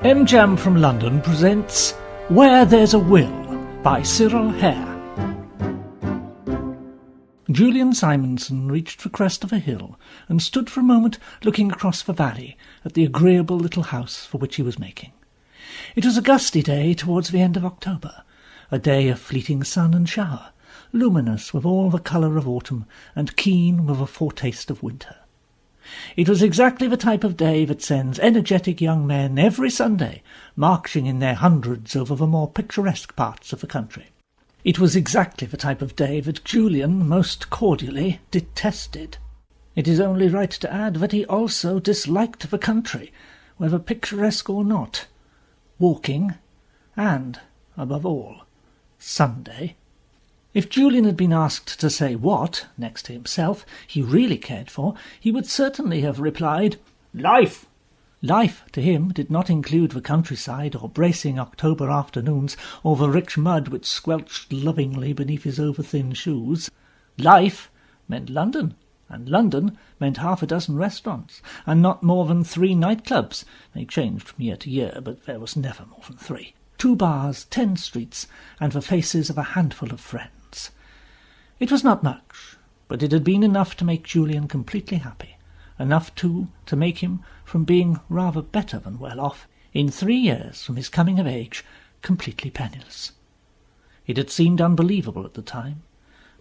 MJam from London presents Where There's a Will by Cyril Hare. Julian Simonson reached the crest of a hill and stood for a moment looking across the valley at the agreeable little house for which he was making. It was a gusty day towards the end of October, a day of fleeting sun and shower, luminous with all the colour of autumn and keen with a foretaste of winter. It was exactly the type of day that sends energetic young men every Sunday marching in their hundreds over the more picturesque parts of the country. It was exactly the type of day that Julian most cordially detested. It is only right to add that he also disliked the country, whether picturesque or not, walking, and, above all, Sunday. If Julian had been asked to say what, next to himself, he really cared for, he would certainly have replied, "Life!" Life, to him, did not include the countryside or bracing October afternoons or the rich mud which squelched lovingly beneath his over-thin shoes. Life meant London, and London meant half a dozen restaurants, and not more than 3 nightclubs. They changed from year to year, but there was never more than 3. 2 bars, 10 streets, and the faces of a handful of friends. It was not much, but it had been enough to make Julian completely happy, enough, too, to make him, from being rather better than well off, in 3 years from his coming of age, completely penniless. It had seemed unbelievable at the time,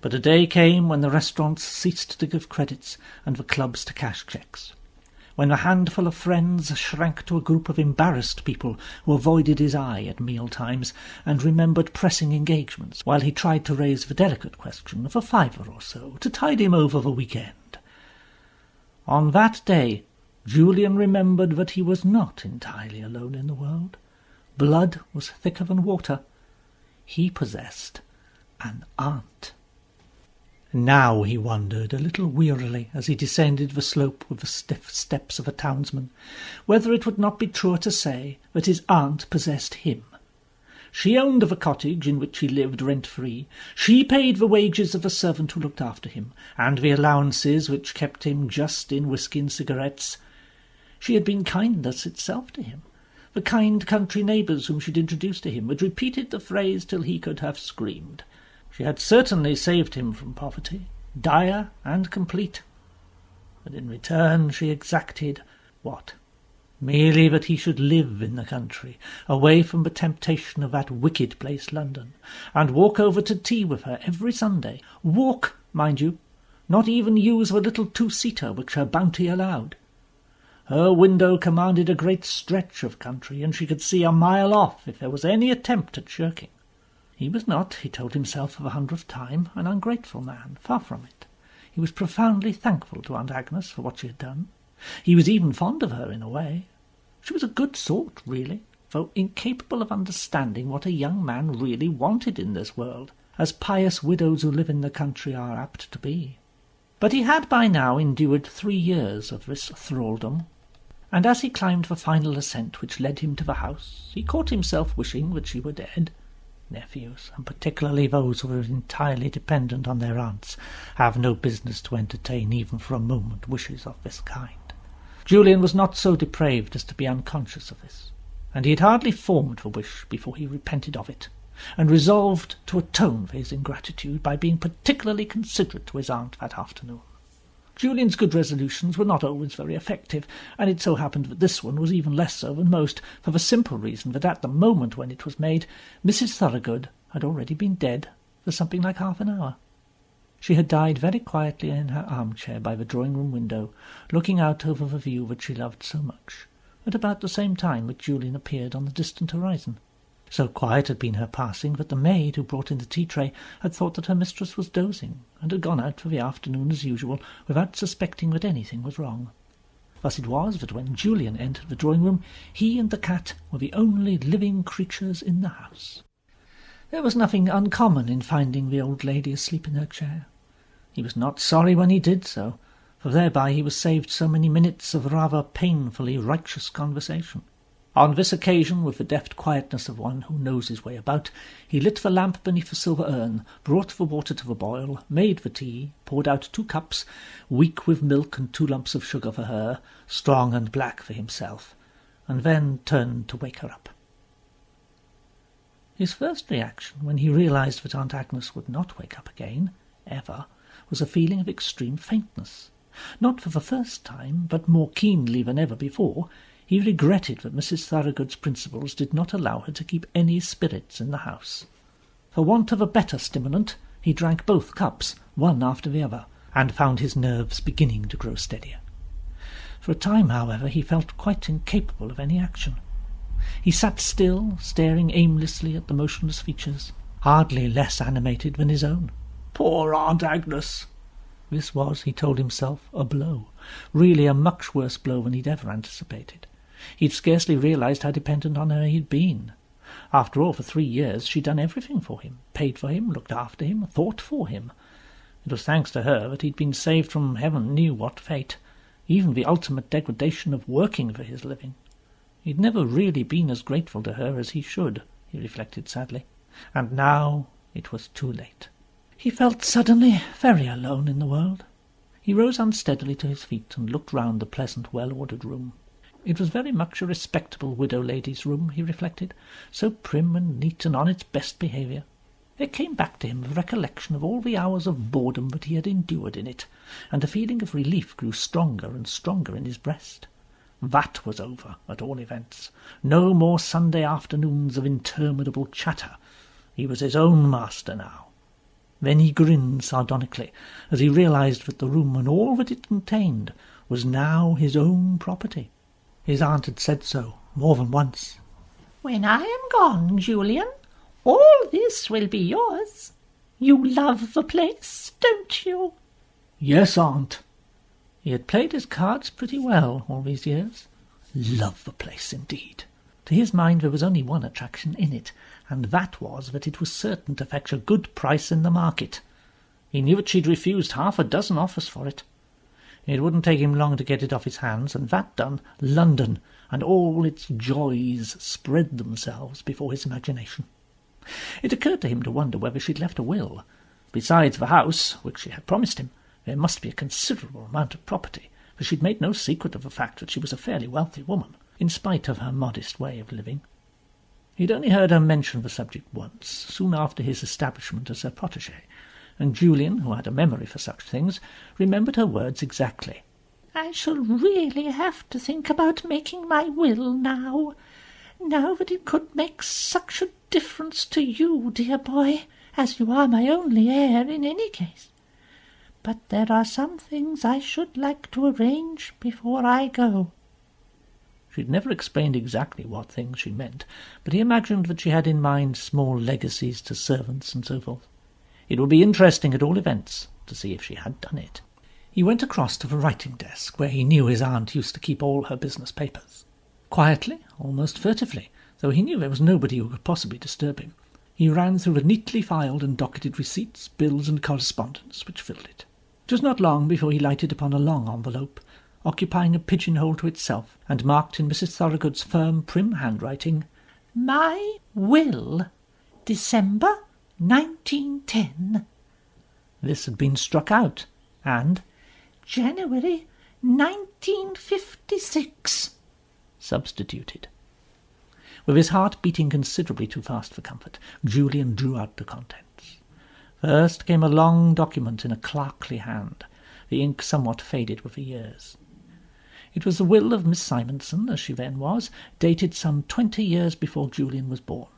but a day came when the restaurants ceased to give credits and the clubs to cash cheques, when a handful of friends shrank to a group of embarrassed people who avoided his eye at meal-times and remembered pressing engagements while he tried to raise the delicate question of a £5 or so to tide him over the weekend. On that day, Julian remembered that he was not entirely alone in the world. Blood was thicker than water. He possessed an aunt. Now he wondered, a little wearily, as he descended the slope with the stiff steps of a townsman, whether it would not be truer to say that his aunt possessed him. She owned the cottage in which he lived rent-free. She paid the wages of the servant who looked after him, and the allowances which kept him just in whisky and cigarettes. She had been kindness itself to him. The kind country neighbours whom she had introduced to him had repeated the phrase till he could have screamed. She had certainly saved him from poverty, dire and complete. But in return she exacted what? Merely that he should live in the country, away from the temptation of that wicked place London, and walk over to tea with her every Sunday. Walk, mind you, not even use the little 2-seater which her bounty allowed. Her window commanded a great stretch of country, and she could see a mile off if there was any attempt at shirking. He was not, he told himself for the 100th time, an ungrateful man, far from it. He was profoundly thankful to Aunt Agnes for what she had done. He was even fond of her in a way. She was a good sort, really, though incapable of understanding what a young man really wanted in this world, as pious widows who live in the country are apt to be. But he had by now endured 3 years of this thraldom, and as he climbed the final ascent which led him to the house, he caught himself wishing that she were dead. Nephews, and particularly those who are entirely dependent on their aunts, have no business to entertain even for a moment wishes of this kind. Julian was not so depraved as to be unconscious of this, and he had hardly formed the wish before he repented of it, and resolved to atone for his ingratitude by being particularly considerate to his aunt that afternoon. Julian's good resolutions were not always very effective, and it so happened that this one was even less so than most, for the simple reason that at the moment when it was made, Mrs. Thorogood had already been dead for something like half an hour. She had died very quietly in her armchair by the drawing-room window, looking out over the view that she loved so much, at about the same time that Julian appeared on the distant horizon. So quiet had been her passing that the maid who brought in the tea-tray had thought that her mistress was dozing, and had gone out for the afternoon as usual, without suspecting that anything was wrong. Thus it was that when Julian entered the drawing-room, he and the cat were the only living creatures in the house. There was nothing uncommon in finding the old lady asleep in her chair. He was not sorry when he did so, for thereby he was saved so many minutes of rather painfully righteous conversation. On this occasion, with the deft quietness of one who knows his way about, he lit the lamp beneath the silver urn, brought the water to the boil, made the tea, poured out 2 cups, weak with milk and 2 lumps of sugar for her, strong and black for himself, and then turned to wake her up. His first reaction, when he realized that Aunt Agnes would not wake up again, ever, was a feeling of extreme faintness. Not for the first time, but more keenly than ever before, he regretted that Mrs. Thorogood's principles did not allow her to keep any spirits in the house. For want of a better stimulant, he drank both cups, one after the other, and found his nerves beginning to grow steadier. For a time, however, he felt quite incapable of any action. He sat still, staring aimlessly at the motionless features, hardly less animated than his own. Poor Aunt Agnes! This was, he told himself, a blow, really a much worse blow than he'd ever anticipated. He'd scarcely realized how dependent on her he'd been. After all, for 3 years she'd done everything for him, paid for him, looked after him, thought for him. It was thanks to her that he'd been saved from heaven knew what fate, even the ultimate degradation of working for his living. He'd never really been as grateful to her as he should, he reflected sadly, and now it was too late. He felt suddenly very alone in the world. He rose unsteadily to his feet and looked round the pleasant, well-ordered room. It was very much a respectable widow lady's room, he reflected, so prim and neat and on its best behaviour. There came back to him the recollection of all the hours of boredom that he had endured in it, and the feeling of relief grew stronger and stronger in his breast. That was over, at all events. No more Sunday afternoons of interminable chatter. He was his own master now. Then he grinned sardonically as he realized that the room and all that it contained was now his own property. His aunt had said so more than once. "When I am gone, Julian, all this will be yours. You love the place, don't you?" "Yes, aunt." He had played his cards pretty well all these years. Love the place, indeed. To his mind there was only one attraction in it, and that was that it was certain to fetch a good price in the market. He knew that she'd refused 6 offers for it. It wouldn't take him long to get it off his hands, and that done, London and all its joys spread themselves before his imagination. It occurred to him to wonder whether she'd left a will. Besides the house, which she had promised him, there must be a considerable amount of property, for she'd made no secret of the fact that she was a fairly wealthy woman, in spite of her modest way of living. He'd only heard her mention the subject once, soon after his establishment as her protégé, and Julian, who had a memory for such things, remembered her words exactly. "I shall really have to think about making my will now that it could make such a difference to you, dear boy, as you are my only heir in any case. But there are some things I should like to arrange before I go." She'd never explained exactly what things she meant, but he imagined that she had in mind small legacies to servants and so forth. It would be interesting at all events to see if she had done it. He went across to the writing-desk, where he knew his aunt used to keep all her business papers. Quietly, almost furtively, though he knew there was nobody who could possibly disturb him, he ran through the neatly filed and docketed receipts, bills, and correspondence which filled it. It was not long before he lighted upon a long envelope, occupying a pigeon-hole to itself, and marked in Mrs. Thorogood's firm, prim handwriting, "My will, December 1910. This had been struck out, and January 1956 substituted. With his heart beating considerably too fast for comfort, Julian drew out the contents. First came a long document in a clerkly hand, the ink somewhat faded with the years. It was the will of Miss Simonson, as she then was, dated some 20 years before Julian was born.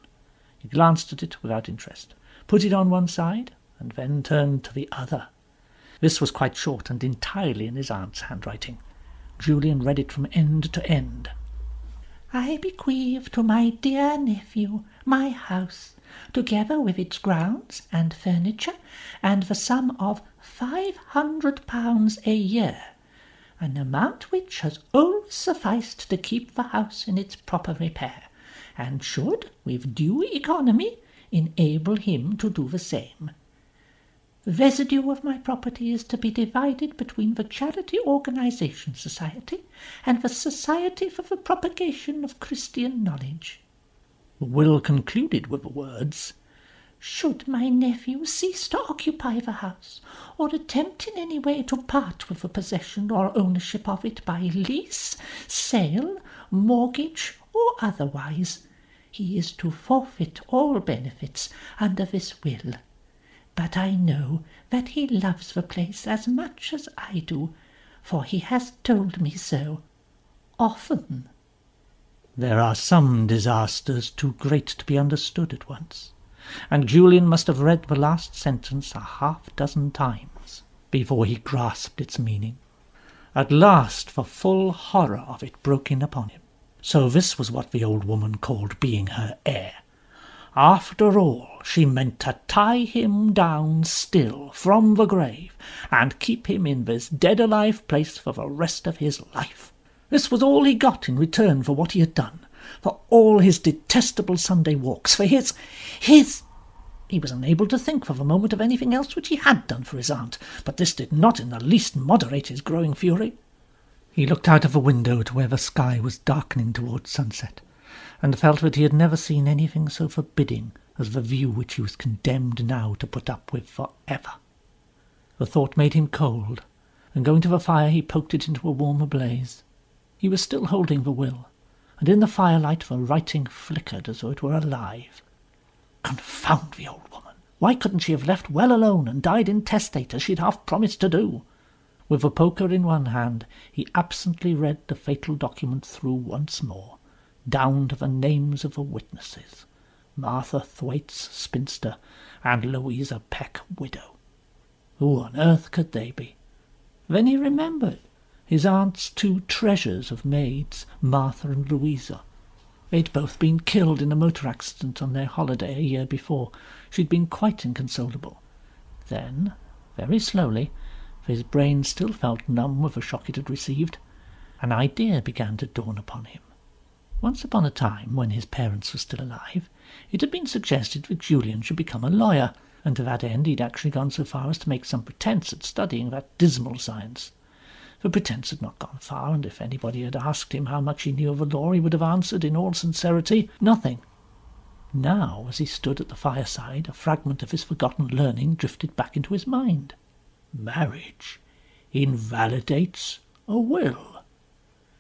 He glanced at it without interest, put it on one side, and then turned to the other. This was quite short and entirely in his aunt's handwriting. Julian read it from end to end. "I bequeath to my dear nephew my house, together with its grounds and furniture, and the sum of £500 a year, an amount which has always sufficed to keep the house in its proper repair, and should, with due economy, enable him to do the same. The residue of my property is to be divided between the Charity Organization Society and the Society for the Propagation of Christian Knowledge." The will concluded with the words, "Should my nephew cease to occupy the house, or attempt in any way to part with the possession or ownership of it by lease, sale, mortgage or otherwise. He is to forfeit all benefits under this will. But I know that he loves the place as much as I do, for he has told me so often." There are some disasters too great to be understood at once, and Julian must have read the last sentence 6 times before he grasped its meaning. At last the full horror of it broke in upon him. So this was what the old woman called being her heir. After all, she meant to tie him down still from the grave and keep him in this dead-alive place for the rest of his life. This was all he got in return for what he had done, for all his detestable Sunday walks, for his... He was unable to think for the moment of anything else which he had done for his aunt, but this did not in the least moderate his growing fury. He looked out of the window to where the sky was darkening towards sunset, and felt that he had never seen anything so forbidding as the view which he was condemned now to put up with for ever. The thought made him cold, and going to the fire he poked it into a warmer blaze. He was still holding the will, and in the firelight the writing flickered as though it were alive. Confound the old woman! Why couldn't she have left well alone and died intestate as she'd half promised to do? With the poker in one hand, he absently read the fatal document through once more, down to the names of the witnesses, Martha Thwaites, spinster, and Louisa Peck, widow. Who on earth could they be? Then he remembered his aunt's 2 treasures of maids, Martha and Louisa. They'd both been killed in a motor accident on their holiday a year before. She'd been quite inconsolable. Then, very slowly, for his brain still felt numb with the shock it had received, an idea began to dawn upon him. Once upon a time, when his parents were still alive, it had been suggested that Julian should become a lawyer, and to that end he'd actually gone so far as to make some pretence at studying that dismal science. The pretence had not gone far, and if anybody had asked him how much he knew of the law, he would have answered in all sincerity, nothing. Now, as he stood at the fireside, a fragment of his forgotten learning drifted back into his mind. Marriage invalidates a will.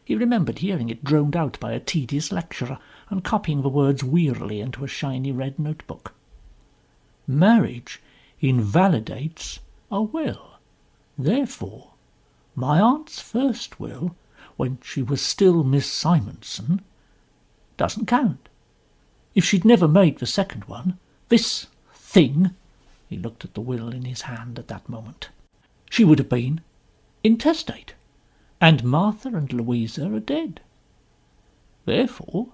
He remembered hearing it droned out by a tedious lecturer, and copying the words wearily into a shiny red notebook. Marriage invalidates a will. Therefore, my aunt's first will, when she was still Miss Simonson, doesn't count. If she'd never made the second one, this thing, he looked at the will in his hand at that moment, she would have been intestate, and Martha and Louisa are dead. Therefore,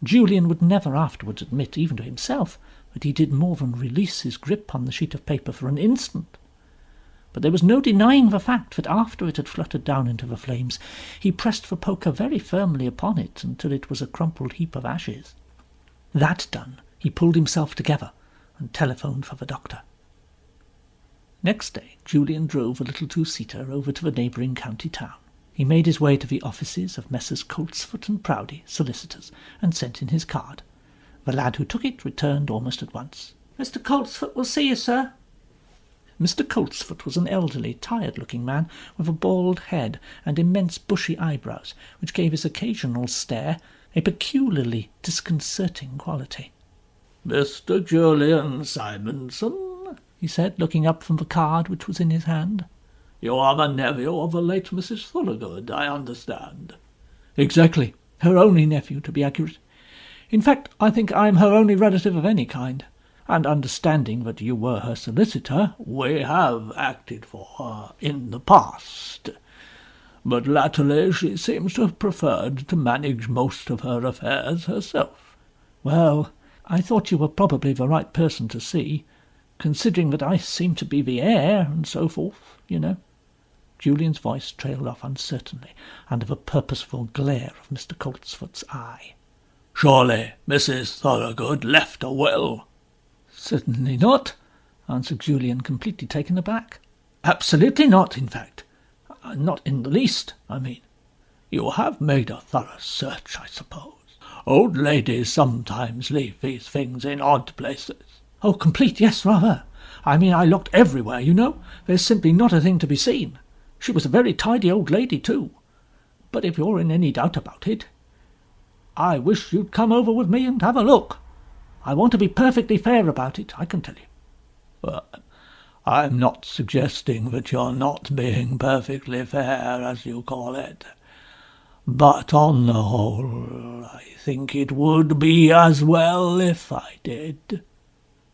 Julian would never afterwards admit, even to himself, that he did more than release his grip on the sheet of paper for an instant. But there was no denying the fact that after it had fluttered down into the flames, he pressed the poker very firmly upon it until it was a crumpled heap of ashes. That done, he pulled himself together and telephoned for the doctor. Next day, Julian drove a little 2-seater over to the neighbouring county town. He made his way to the offices of Messrs. Coltsfoot and Proudy, solicitors, and sent in his card. The lad who took it returned almost at once. "Mr. Coltsfoot will see you, sir." Mr. Coltsfoot was an elderly, tired-looking man with a bald head and immense bushy eyebrows, which gave his occasional stare a peculiarly disconcerting quality. "Mr. Julian Simonson," he said, looking up from the card which was in his hand. "You are the nephew of the late Mrs. Thorogood, I understand." "Exactly. Her only nephew, to be accurate. In fact, I think I am her only relative of any kind. And understanding that you were her solicitor, we have acted for her in the past. But latterly she seems to have preferred to manage most of her affairs herself." "Well, I thought you were probably the right person to see, considering that I seem to be the heir and so forth, you know." Julian's voice trailed off uncertainly under the purposeful glare of Mr. Coltsfoot's eye. "Surely Mrs. Thorogood left a will?" "Certainly not," answered Julian, completely taken aback. "Absolutely not, in fact. Not in the least, I mean." "You have made a thorough search, I suppose. Old ladies sometimes leave these things in odd places." "Oh, complete, yes, rather. I mean, I looked everywhere, you know. There's simply not a thing to be seen. She was a very tidy old lady, too. But if you're in any doubt about it, I wish you'd come over with me and have a look. I want to be perfectly fair about it, I can tell you." "Well, I'm not suggesting that you're not being perfectly fair, as you call it. But on the whole, I think it would be as well if I did."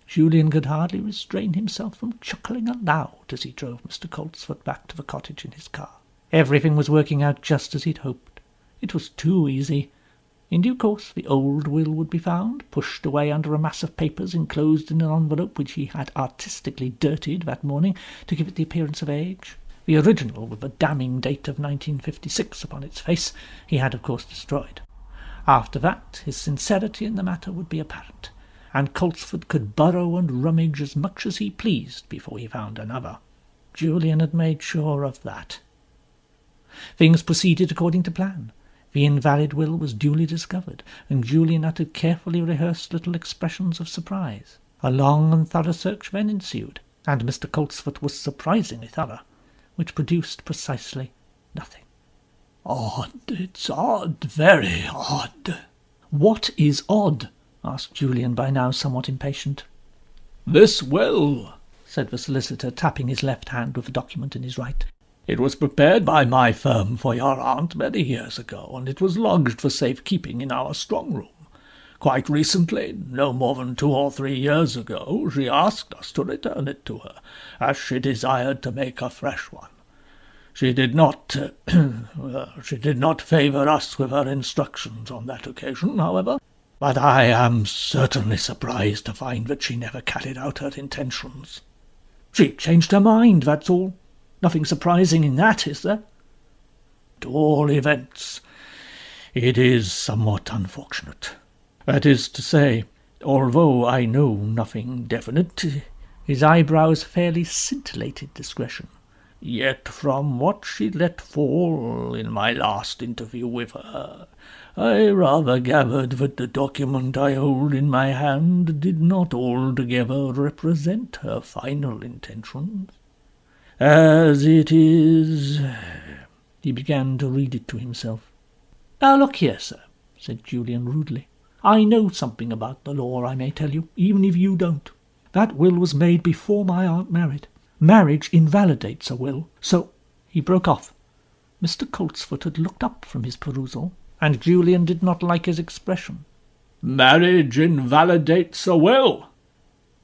Julian could hardly restrain himself from chuckling aloud as he drove Mr. Coltsfoot back to the cottage in his car. Everything was working out just as he'd hoped. It was too easy. In due course the old will would be found, pushed away under a mass of papers enclosed in an envelope which he had artistically dirtied that morning to give it the appearance of age. The original, with the damning date of 1956 upon its face, he had of course destroyed. After that his sincerity in the matter would be apparent, and Coltsfoot could burrow and rummage as much as he pleased before he found another. Julian had made sure of that. Things proceeded according to plan. The invalid will was duly discovered, and Julian uttered carefully rehearsed little expressions of surprise. A long and thorough search then ensued, and Mr. Coltsfoot was surprisingly thorough, which produced precisely nothing. "Odd, it's odd, very odd." "What is odd?" asked Julian, by now somewhat impatient. "This will," said the solicitor, tapping his left hand with the document in his right. "It was prepared by my firm for your aunt many years ago, and it was lodged for safe-keeping in our strong-room. Quite recently, no more than 2 or 3 years ago, she asked us to return it to her, as she desired to make a fresh one. She did not favour us with her instructions on that occasion, however, but I am certainly surprised to find that she never carried out her intentions." "She changed her mind, that's all. Nothing surprising in that, is there?" "At all events, it is somewhat unfortunate. That is to say, although I know nothing definite," his eyebrows fairly scintillated discretion, "yet from what she let fall in my last interview with her, I rather gathered that the document I hold in my hand did not altogether represent her final intentions. As it is—" He began to read it to himself. "Now look here, sir," said Julian rudely. "I know something about the law, I may tell you, even if you don't. That will was made before my aunt married. Marriage invalidates a will, so—" He broke off. Mr. Coltsfoot had looked up from his perusal, and Julian did not like his expression. "Marriage invalidates a will?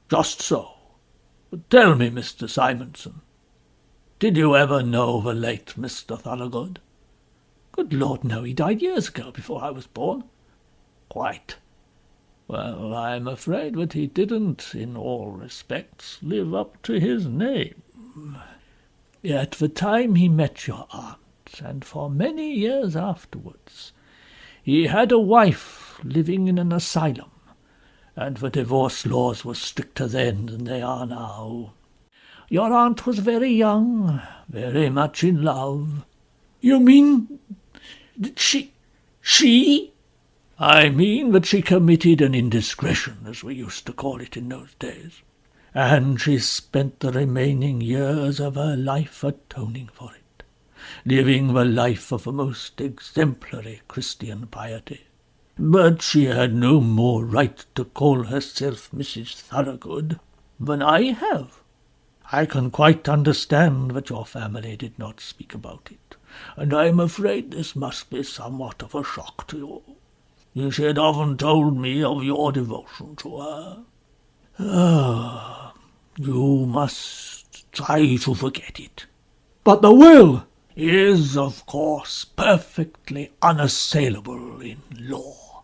Just so. But tell me, Mr. Simonson, did you ever know the late Mr. Thorogood?" "Good Lord, no, he died years ago, before I was born." "Quite. Well, I'm afraid that he didn't, in all respects, live up to his name. At the time he met your aunt, and for many years afterwards, he had a wife living in an asylum, and the divorce laws were stricter then than they are now. Your aunt was very young, very much in love." "You mean that she—" "I mean that she committed an indiscretion, as we used to call it in those days, and she spent the remaining years of her life atoning for it, living the life of a most exemplary Christian piety. But she had no more right to call herself Mrs. Thorogood than I have. I can quite understand that your family did not speak about it, and I am afraid this must be somewhat of a shock to you. She had often told me of your devotion to her. You must try to forget it." "But the will—" "Is, of course, perfectly unassailable in law.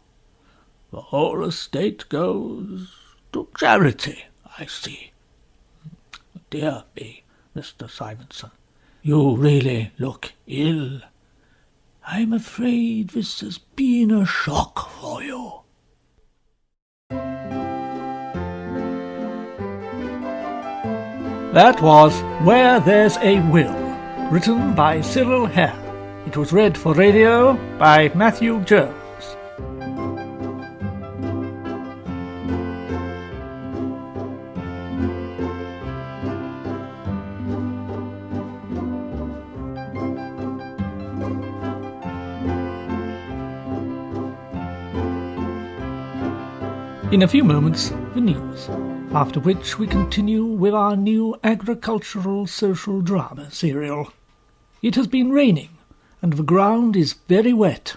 The whole estate goes to charity, I see. Dear me, Mr. Simonson, you really look ill. I'm afraid this has been a shock for you." That was Where There's a Will, written by Cyril Hare. It was read for radio by Matthew Jones. In a few moments, the news, after which we continue with our new agricultural social drama serial. It has been raining, and the ground is very wet.